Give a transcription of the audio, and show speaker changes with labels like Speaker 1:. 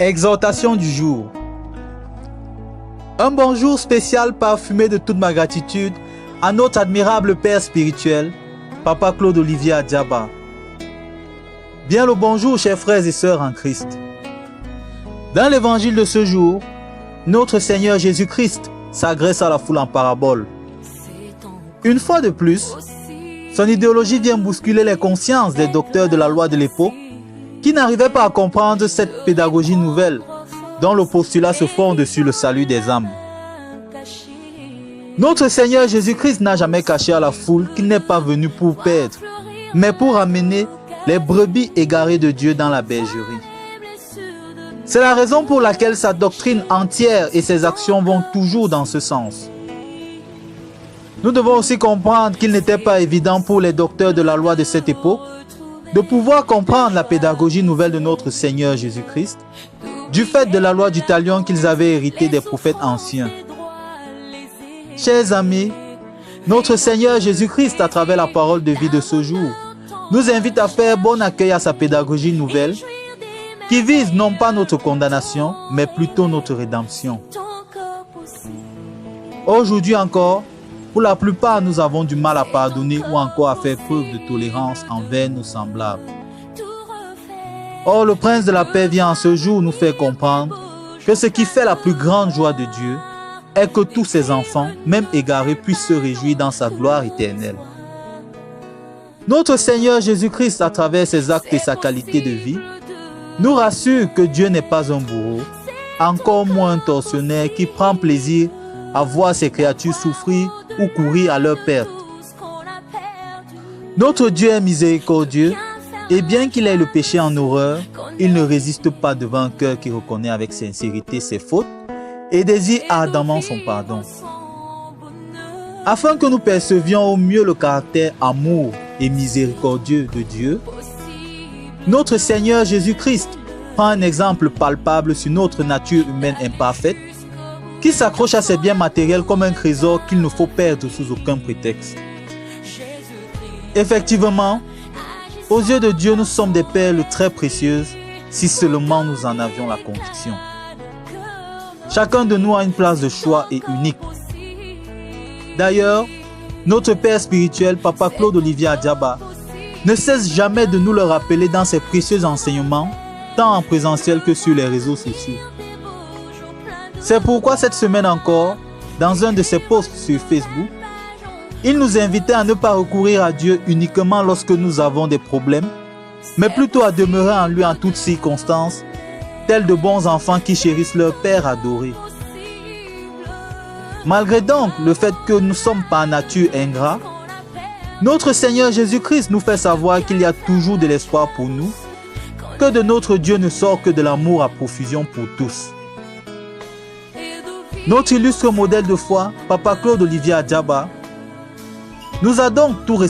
Speaker 1: Exhortation du jour. Un bonjour spécial parfumé de toute ma gratitude à notre admirable Père spirituel, Papa Claude Olivier Adjaba. Bien le bonjour, chers frères et sœurs en Christ. Dans l'évangile de ce jour, notre Seigneur Jésus-Christ s'adresse à la foule en parabole. Une fois de plus, son idéologie vient bousculer les consciences des docteurs de la loi de l'époque qui n'arrivaient pas à comprendre cette pédagogie nouvelle dont le postulat se fonde sur le salut des âmes. Notre Seigneur Jésus-Christ n'a jamais caché à la foule qu'il n'est pas venu pour perdre, mais pour amener les brebis égarées de Dieu dans la bergerie. C'est la raison pour laquelle sa doctrine entière et ses actions vont toujours dans ce sens. Nous devons aussi comprendre qu'il n'était pas évident pour les docteurs de la loi de cette époque de pouvoir comprendre la pédagogie nouvelle de notre Seigneur Jésus-Christ, du fait de la loi du talion qu'ils avaient hérité des prophètes anciens. Chers amis, notre Seigneur Jésus-Christ, à travers la parole de vie de ce jour, nous invite à faire bon accueil à sa pédagogie nouvelle, qui vise non pas notre condamnation, mais plutôt notre rédemption. Aujourd'hui encore, pour la plupart, nous avons du mal à pardonner ou encore à faire preuve de tolérance envers nos semblables. Or, le Prince de la paix vient en ce jour nous faire comprendre que ce qui fait la plus grande joie de Dieu est que tous ses enfants, même égarés, puissent se réjouir dans sa gloire éternelle. Notre Seigneur Jésus-Christ, à travers ses actes et sa qualité de vie, nous rassure que Dieu n'est pas un bourreau, encore moins un tortionnaire qui prend plaisir à voir ses créatures souffrir ou courir à leur perte. Notre Dieu est miséricordieux et bien qu'il ait le péché en horreur, il ne résiste pas devant un cœur qui reconnaît avec sincérité ses fautes et désire ardemment son pardon. Afin que nous percevions au mieux le caractère amour et miséricordieux de Dieu, notre Seigneur Jésus-Christ prend un exemple palpable sur notre nature humaine imparfaite qui s'accroche à ses biens matériels comme un trésor qu'il ne faut perdre sous aucun prétexte. Effectivement, aux yeux de Dieu, nous sommes des perles très précieuses si seulement nous en avions la conviction. Chacun de nous a une place de choix et unique. D'ailleurs, notre Père spirituel, Papa Claude Olivier Adjaba, ne cesse jamais de nous le rappeler dans ses précieux enseignements, tant en présentiel que sur les réseaux sociaux. C'est pourquoi cette semaine encore, dans un de ses posts sur Facebook, il nous invitait à ne pas recourir à Dieu uniquement lorsque nous avons des problèmes, mais plutôt à demeurer en lui en toutes circonstances, tels de bons enfants qui chérissent leur Père adoré. Malgré donc le fait que nous sommes par nature ingrats, notre Seigneur Jésus-Christ nous fait savoir qu'il y a toujours de l'espoir pour nous, que de notre Dieu ne sort que de l'amour à profusion pour tous. Notre illustre modèle de foi, Papa Claude Olivier Adjaba, nous a donc tout